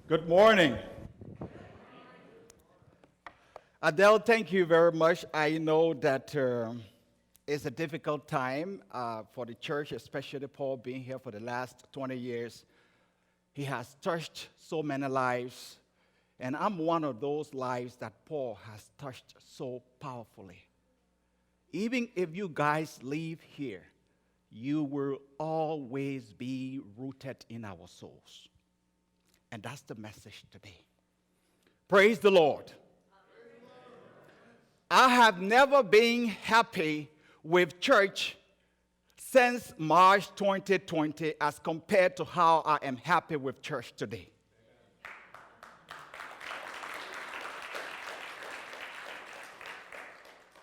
Good morning. Adele, thank you very much. I know that it's a difficult time for the church, especially Paul being here for the last 20 years. He has touched so many lives, and I'm one of those lives that Paul has touched so powerfully. Even if you guys leave here, you will always be rooted in our souls. And that's the message today. Praise the Lord. I have never been happy with church since March 2020 as compared to how I am happy with church today.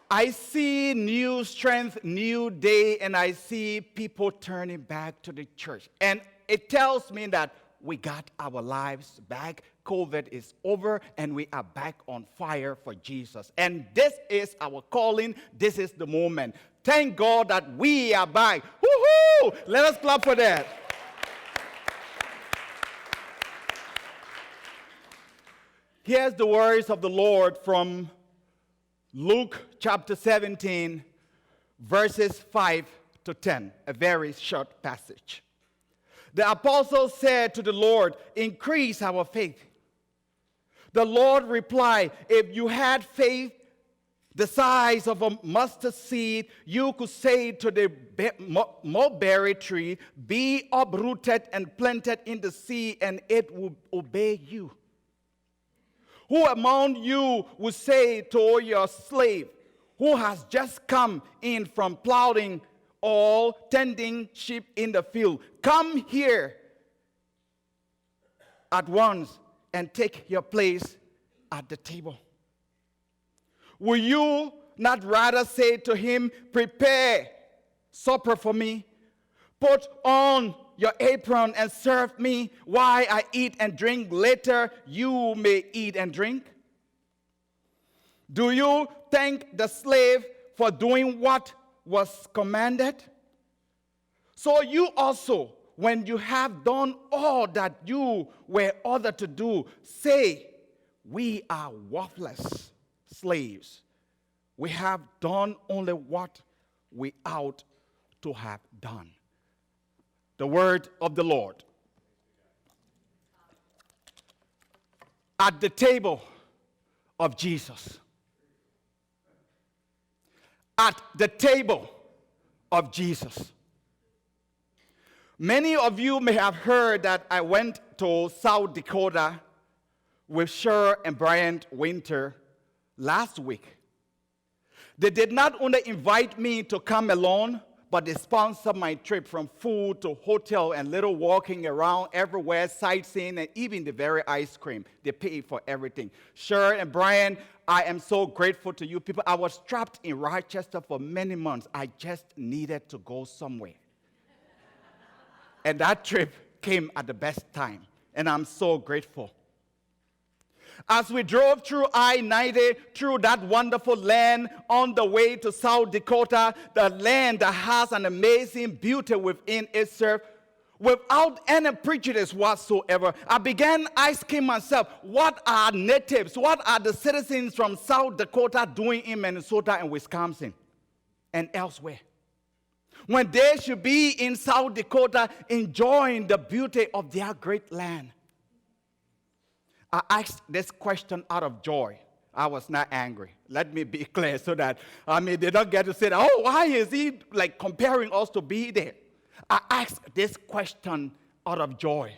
I see new strength, new day, and I see people turning back to the church. And it tells me that we got our lives back. COVID is over, and we are back on fire for Jesus. And this is our calling. This is the moment. Thank God that we are back. Woohoo! Let us clap for that. Here's the words of the Lord from Luke chapter 17, verses 5 to 10, a very short passage. The apostles said to the Lord, "Increase our faith." The Lord replied, "If you had faith the size of a mustard seed, you could say to the mulberry tree, 'Be uprooted and planted in the sea,' and it will obey you. Who among you would say to your slave, who has just come in from plowing or tending sheep in the field, 'Come here at once and take your place at the table'? Will you not rather say to him, 'Prepare supper for me, put on your apron and serve me while I eat and drink, later you may eat and drink'? Do you thank the slave for doing what was commanded? So you also, when you have done all that you were ordered to do, say, 'We are worthless slaves. We have done only what we ought to have done.'" The word of the Lord. At the table of Jesus. At the table of Jesus. Many of you may have heard that I went to South Dakota with Cher and Brian Winter last week. They did not only invite me to come alone, but they sponsored my trip, from food to hotel and little walking around everywhere, sightseeing, and even the very ice cream. They paid for everything. Cher and Brian, I am so grateful to you people. I was trapped in Rochester for many months. I just needed to go somewhere. And that trip came at the best time, and I'm so grateful. As we drove through I-90, through that wonderful land on the way to South Dakota, the land that has an amazing beauty within itself, without any prejudice whatsoever, I began asking myself, what are natives, what are the citizens from South Dakota doing in Minnesota and Wisconsin and elsewhere, when they should be in South Dakota enjoying the beauty of their great land? I asked this question out of joy. I was not angry. Let me be clear so that, they don't get to say, "Oh, why is he comparing us to be there?" I asked this question out of joy.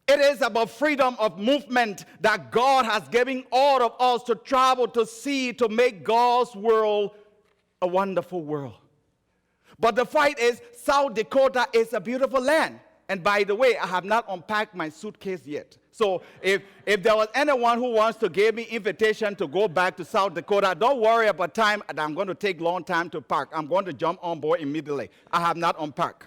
It is about freedom of movement that God has given all of us to travel, to see, to make God's world a wonderful world. But the fact is, South Dakota is a beautiful land. And by the way, I have not unpacked my suitcase yet. So if there was anyone who wants to give me invitation to go back to South Dakota, don't worry about time. I'm going to take long time to park. I'm going to jump on board immediately. I have not unpacked.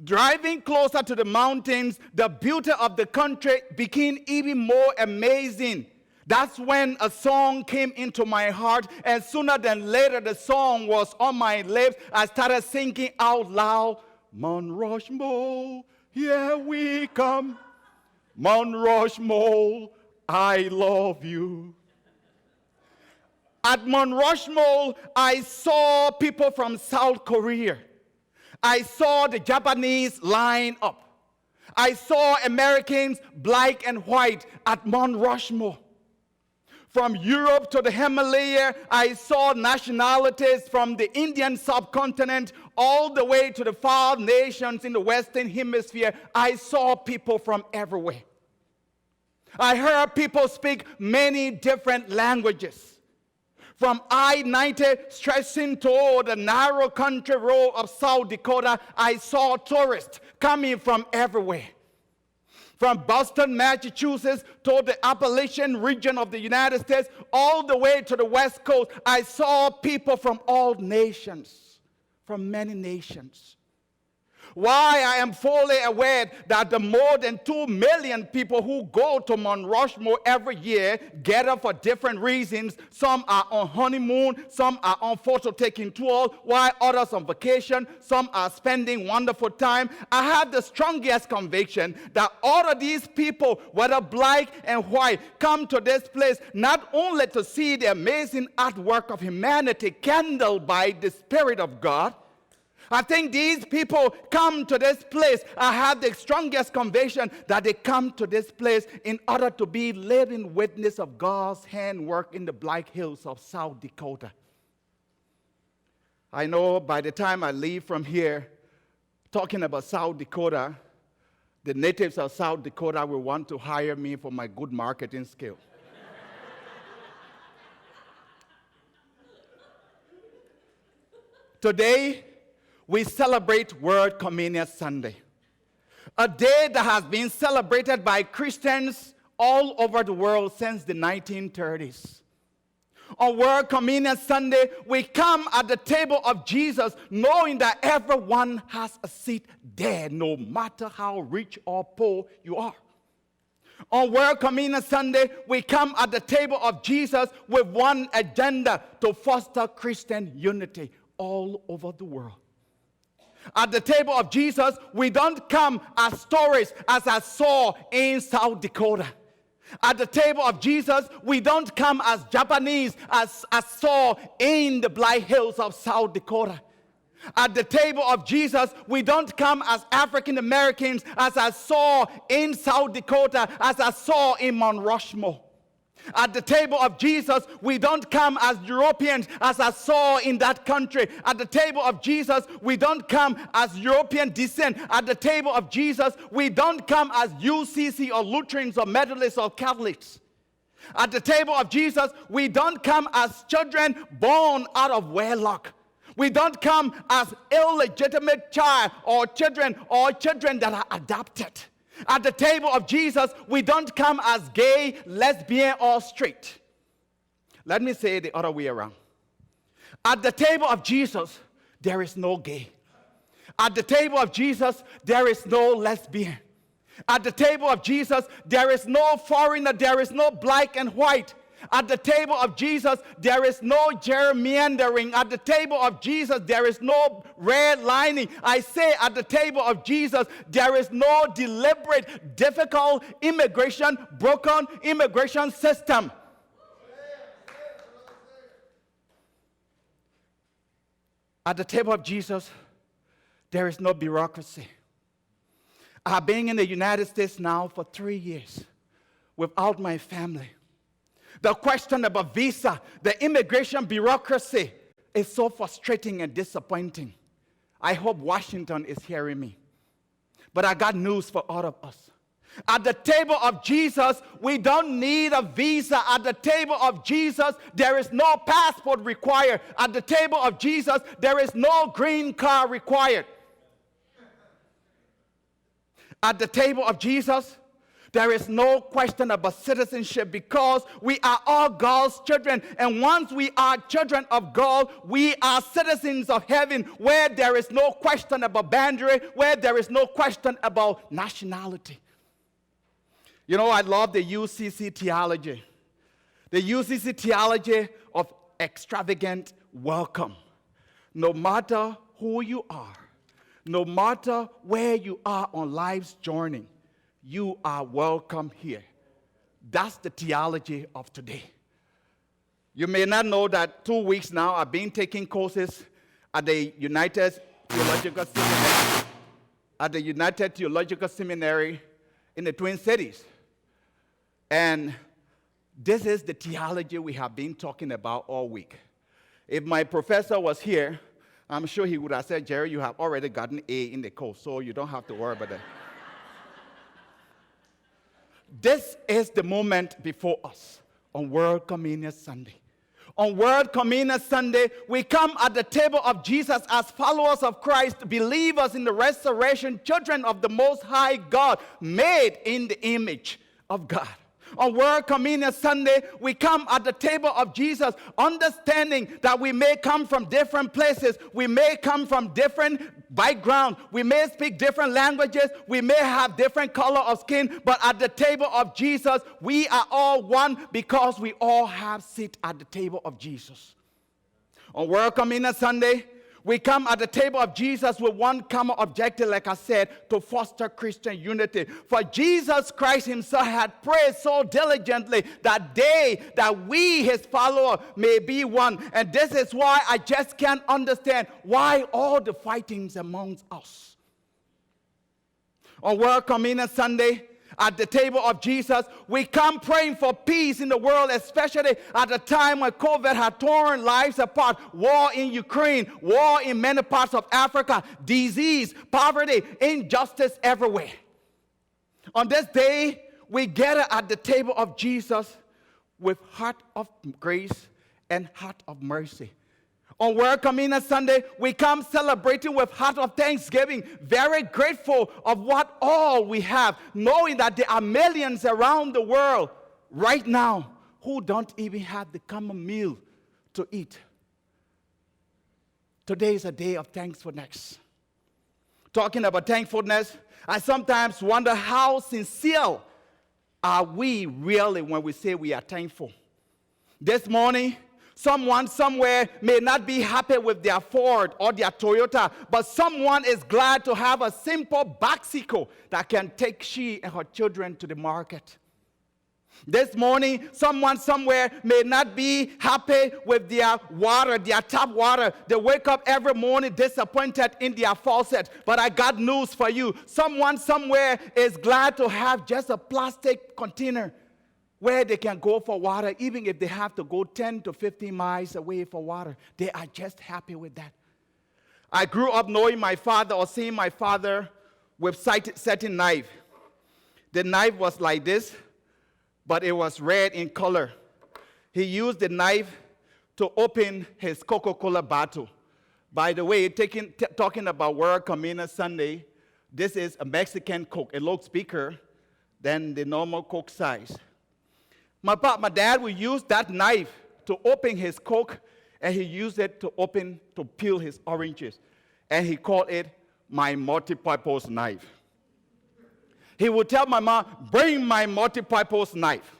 Driving closer to the mountains, the beauty of the country became even more amazing. That's when a song came into my heart, and sooner than later, the song was on my lips. I started singing out loud, "Mount Rushmore, here we come. Mount Rushmore, I love you. At Mount Rushmore, I saw people from South Korea. I saw the Japanese line up. I saw Americans, black and white, at Mount Rushmore. From Europe to the Himalaya, I saw nationalities from the Indian subcontinent all the way to the far nations in the Western Hemisphere. I saw people from everywhere. I heard people speak many different languages. From I-90 stretching toward the narrow country road of South Dakota, I saw tourists coming from everywhere. From Boston, Massachusetts, to the Appalachian region of the United States, all the way to the West Coast, I saw people from all nations, from many nations. Why I am fully aware that the more than 2 million people who go to Mount Rushmore every year gather for different reasons. Some are on honeymoon, some are on photo-taking tour, while others on vacation, some are spending wonderful time. I have the strongest conviction that all of these people, whether black and white, come to this place not only to see the amazing artwork of humanity kindled by the Spirit of God. I think these people come to this place. I have the strongest conviction that they come to this place in order to be living witness of God's handwork in the Black Hills of South Dakota. I know by the time I leave from here, talking about South Dakota, the natives of South Dakota will want to hire me for my good marketing skill. Today, we celebrate World Communion Sunday, a day that has been celebrated by Christians all over the world since the 1930s. On World Communion Sunday, we come at the table of Jesus knowing that everyone has a seat there, no matter how rich or poor you are. On World Communion Sunday, we come at the table of Jesus with one agenda: to foster Christian unity all over the world. At the table of Jesus, we don't come as tourists, as I saw in South Dakota. At the table of Jesus, we don't come as Japanese, as I saw in the Black Hills of South Dakota. At the table of Jesus, we don't come as African Americans, as I saw in South Dakota, as I saw in Mount Rushmore. At the table of Jesus, we don't come as Europeans, as I saw in that country. At the table of Jesus, we don't come as European descent. At the table of Jesus, we don't come as UCC or Lutherans or Methodists or Catholics. At the table of Jesus, we don't come as children born out of wedlock. We don't come as illegitimate child or children that are adopted. At the table of Jesus, we don't come as gay, lesbian, or straight. Let me say it the other way around. At the table of Jesus, there is no gay. At the table of Jesus, there is no lesbian. At the table of Jesus, there is no foreigner, there is no black and white. At the table of Jesus, there is no gerrymandering. At the table of Jesus, there is no redlining. I say at the table of Jesus, there is no deliberate, difficult immigration, broken immigration system. At the table of Jesus, there is no bureaucracy. I've been in the United States now for 3 years without my family. The question about visa, the immigration bureaucracy is so frustrating and disappointing. I hope Washington is hearing me. But I got news for all of us. At the table of Jesus, we don't need a visa. At the table of Jesus, there is no passport required. At the table of Jesus, there is no green card required. At the table of Jesus, there is no question about citizenship because we are all God's children. And once we are children of God, we are citizens of heaven where there is no question about boundary, where there is no question about nationality. You know, I love the UCC theology. The UCC theology of extravagant welcome. No matter who you are, no matter where you are on life's journey, you are welcome here. That's the theology of today. You may not know that 2 weeks now I've been taking courses at the United Theological Seminary in the Twin Cities. And this is the theology we have been talking about all week. If my professor was here, I'm sure he would have said, Jerry, you have already gotten A in the course, so you don't have to worry about that. This is the moment before us on World Communion Sunday. On World Communion Sunday, we come at the table of Jesus as followers of Christ, believers in the resurrection, children of the Most High God, made in the image of God. On World Communion Sunday, we come at the table of Jesus, understanding that we may come from different places, we may come from different backgrounds, we may speak different languages, we may have different color of skin, but at the table of Jesus, we are all one because we all have seat at the table of Jesus. On World Communion Sunday, we come at the table of Jesus with one common objective, like I said, to foster Christian unity. For Jesus Christ himself had prayed so diligently that we, his followers, may be one. And this is why I just can't understand why all the fightings amongst us. On World Communion Sunday, at the table of Jesus, we come praying for peace in the world, especially at the time when COVID had torn lives apart. War in Ukraine, war in many parts of Africa, disease, poverty, injustice everywhere. On this day, we gather at the table of Jesus with heart of grace and heart of mercy. On World Communion Sunday, we come celebrating with heart of thanksgiving, very grateful of what all we have, knowing that there are millions around the world right now who don't even have the common meal to eat. Today is a day of thankfulness. Talking about thankfulness, I sometimes wonder how sincere are we really when we say we are thankful. This morning, someone somewhere may not be happy with their Ford or their Toyota, but someone is glad to have a simple bicycle that can take she and her children to the market. This morning, someone somewhere may not be happy with their water, their tap water. They wake up every morning disappointed in their faucet. But I got news for you. Someone somewhere is glad to have just a plastic container where they can go for water, even if they have to go 10 to 15 miles away for water. They are just happy with that. I grew up knowing my father or seeing my father with certain knife. The knife was like this, but it was red in color. He used the knife to open his Coca-Cola bottle. By the way, talking about World Communion Sunday, this is a Mexican Coke. It looks bigger than the normal Coke size. My dad would use that knife to open his Coke, and he used it to peel his oranges. And he called it my multi-purpose knife. He would tell my mom, bring my multi-purpose knife.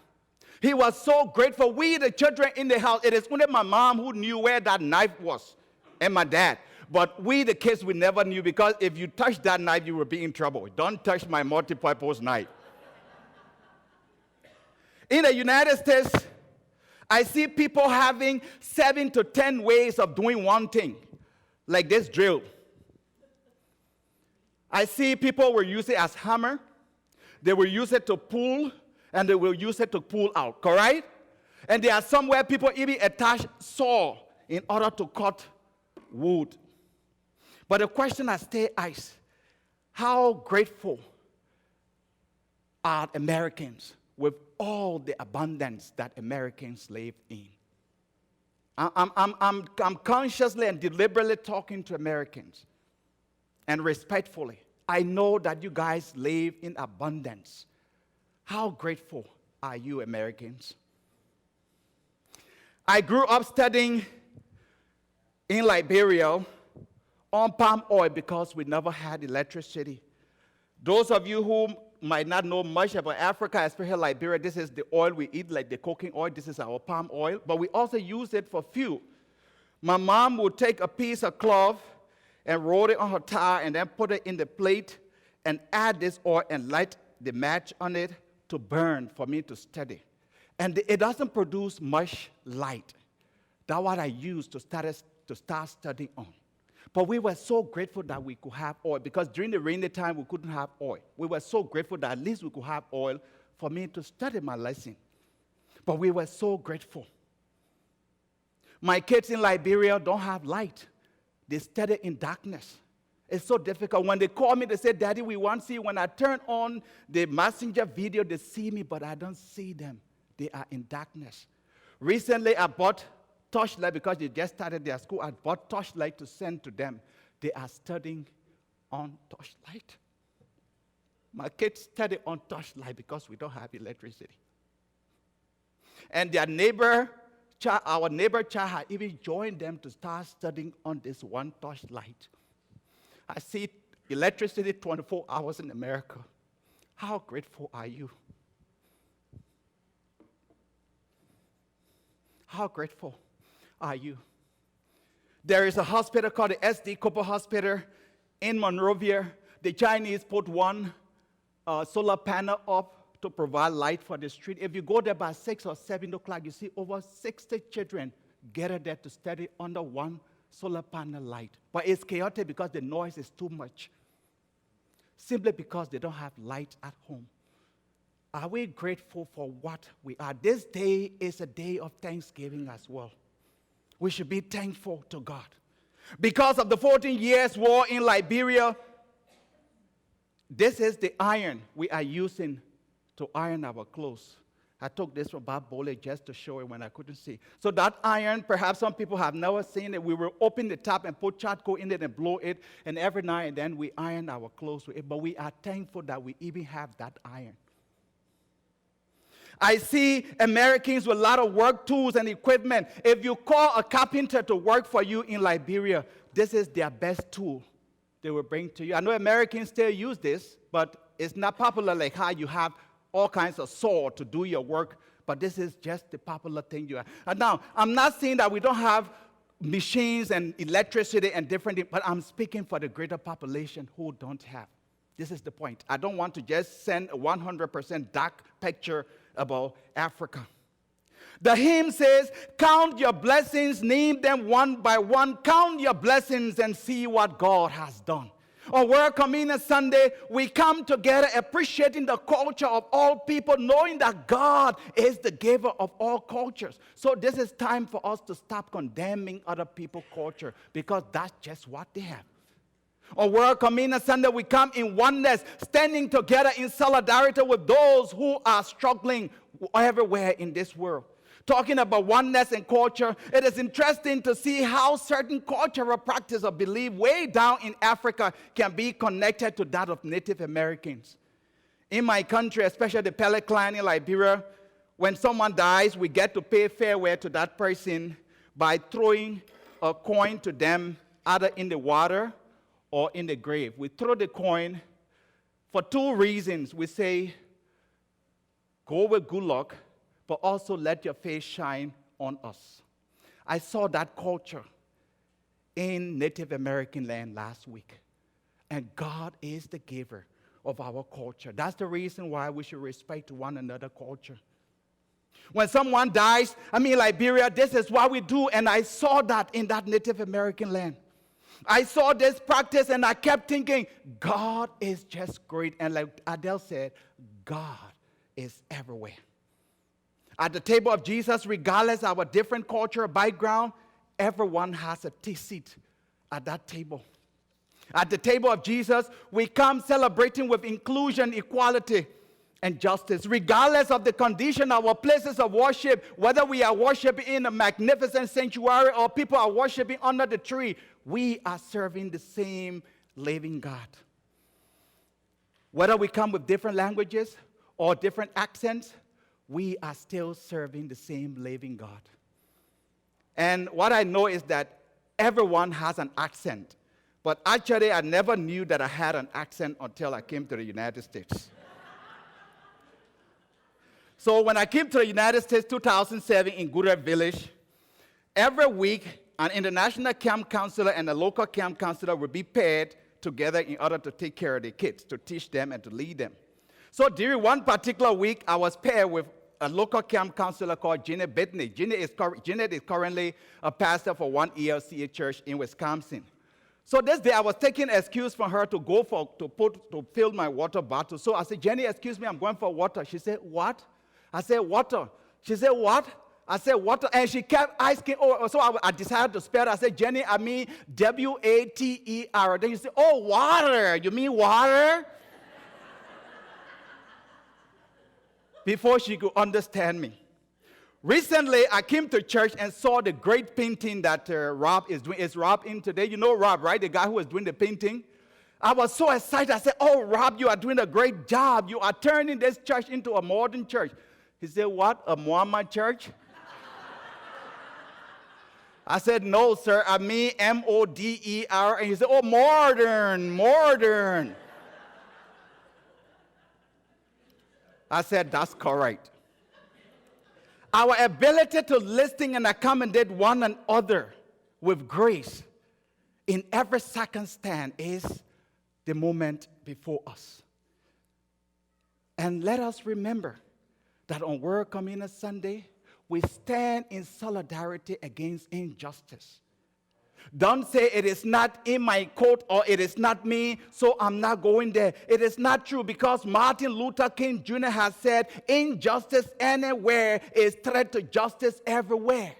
He was so grateful. We, the children in the house, it is only my mom who knew where that knife was, and my dad. But we, the kids, we never knew, because if you touch that knife, you will be in trouble. Don't touch my multi-purpose knife. In the United States, I see people having 7 to 10 ways of doing one thing, like this drill. I see people will use it as hammer. They will use it to pull, and they will use it to pull out, correct? And there are somewhere people even attach saw in order to cut wood. But the question I stay asked, how grateful are Americans with all the abundance that Americans live in? I'm consciously and deliberately talking to Americans, and respectfully. I know that you guys live in abundance. How grateful are you, Americans? I grew up studying in Liberia on palm oil because we never had electricity. Those of you who might not know much about Africa, especially Liberia, this is the oil we eat, like the cooking oil. This is our palm oil, but we also use it for fuel. My mom would take a piece of cloth and roll it on her tire and then put it in the plate and add this oil and light the match on it to burn for me to study. And it doesn't produce much light. That's what I used to start studying on. But we were so grateful that we could have oil, because during the rainy time we couldn't have oil. We were so grateful that at least we could have oil for me to study my lesson. But we were so grateful. My kids in Liberia don't have light. They study in darkness. It's so difficult. When they call me, they say, Daddy, we want to see you. When I turn on the messenger video, they see me, but I don't see them. They are in darkness. Recently, I bought torchlight because they just started their school. I bought torchlight to send to them. They are studying on torchlight. My kids study on torchlight because we don't have electricity. And their our neighbor child had even joined them to start studying on this one torchlight. I see electricity 24 hours in America. How grateful are you? How grateful are you? There is a hospital called the SD Cooper Hospital in Monrovia. The Chinese put one solar panel up to provide light for the street. If you go there by 6 or 7 o'clock, you see over 60 children gathered there to study under one solar panel light. But it's chaotic because the noise is too much. Simply because they don't have light at home. Are we grateful for what we are? This day is a day of thanksgiving as well. We should be thankful to God. Because of the 14 years war in Liberia, this is the iron we are using to iron our clothes. I took this from Bob Bole just to show it when I couldn't see. So that iron, perhaps some people have never seen it. We will open the tap and put charcoal in it and blow it, and every now and then we iron our clothes with it. But we are thankful that we even have that iron. I see Americans with a lot of work tools and equipment. If you call a carpenter to work for you in Liberia, this is their best tool they will bring to you. I know Americans still use this, but it's not popular like how you have all kinds of saw to do your work, but this is just the popular thing you have. And now, I'm not saying that we don't have machines and electricity and different things, but I'm speaking for the greater population who don't have. This is the point. I don't want to just send a 100% dark picture about Africa. The hymn says, count your blessings, name them one by one. Count your blessings and see what God has done. On World Communion Sunday, we come together appreciating the culture of all people, knowing that God is the giver of all cultures. So this is time for us to stop condemning other people's culture, because that's just what they have. On World Communion Sunday, we come in oneness, standing together in solidarity with those who are struggling everywhere in this world. Talking about oneness and culture, it is interesting to see how certain cultural practice or belief way down in Africa can be connected to that of Native Americans. In my country, especially the Pele clan in Liberia, when someone dies, we get to pay farewell to that person by throwing a coin to them, either in the water or in the grave. We throw the coin for two reasons. We say, go with good luck, but also let your face shine on us. I saw that culture in Native American land last week. And God is the giver of our culture. That's the reason why we should respect one another culture. When someone dies, Liberia, this is what we do. And I saw that in that Native American land. I saw this practice and I kept thinking, God is just great. And like Adele said, God is everywhere. At the table of Jesus, regardless of our different cultural background, everyone has a seat at that table. At the table of Jesus, we come celebrating with inclusion, equality, and justice. Regardless of the condition of our places of worship, whether we are worshiping in a magnificent sanctuary or people are worshiping under the tree, we are serving the same living God. Whether we come with different languages or different accents, we are still serving the same living God. And what I know is that everyone has an accent. But actually, I never knew that I had an accent until I came to the United States. So when I came to the United States 2007 in Goodrich Village, every week an international camp counselor and a local camp counselor would be paired together in order to take care of the kids, to teach them and to lead them. So during one particular week, I was paired with a local camp counselor called Jeanette Bethany. Jeanette is currently a pastor for one ELCA church in Wisconsin. So this day, I was taking an excuse from her to fill my water bottle. So I said, Jenny, excuse me, I'm going for water. She said, what? I said, water. She said, what? I said, water. And she kept asking, so I decided to spell it. I said, Jenny, I mean W-A-T-E-R. Then she said, oh, water. You mean water? Before she could understand me. Recently, I came to church and saw the great painting that Rob is doing. Is Rob in today? You know Rob, right? The guy who was doing the painting. I was so excited. I said, oh, Rob, you are doing a great job. You are turning this church into a modern church. He said, what? A Muhammad church? I said, no, sir. I mean M-O-D-E-R. And he said, oh, modern. I said, that's correct. Our ability to listen and accommodate one another with grace in every circumstance is the moment before us. And let us remember that on World Communion Sunday, we stand in solidarity against injustice. Don't say it is not in my court or it is not me, so I'm not going there. It is not true because Martin Luther King Jr. has said injustice anywhere is threat to justice everywhere.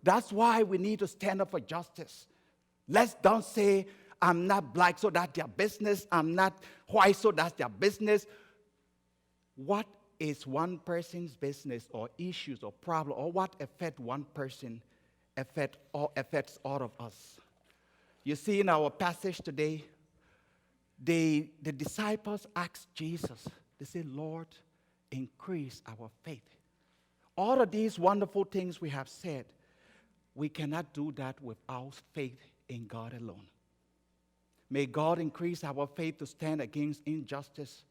That's why we need to stand up for justice. Let's don't say I'm not black, so that's their business. I'm not white, so that's their business. What is one person's business or issues or problem or what affect one person affects all of us. You see, in our passage today, the disciples asked Jesus, they said, Lord, increase our faith. All of these wonderful things we have said, we cannot do that without faith in God alone. May God increase our faith to stand against injustice.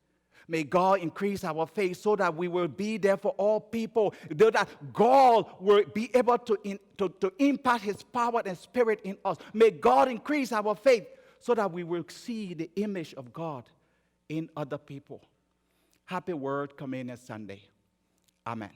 May God increase our faith so that we will be there for all people, so that God will be able to impact His power and Spirit in us. May God increase our faith so that we will see the image of God in other people. Happy World Communion Sunday. Amen.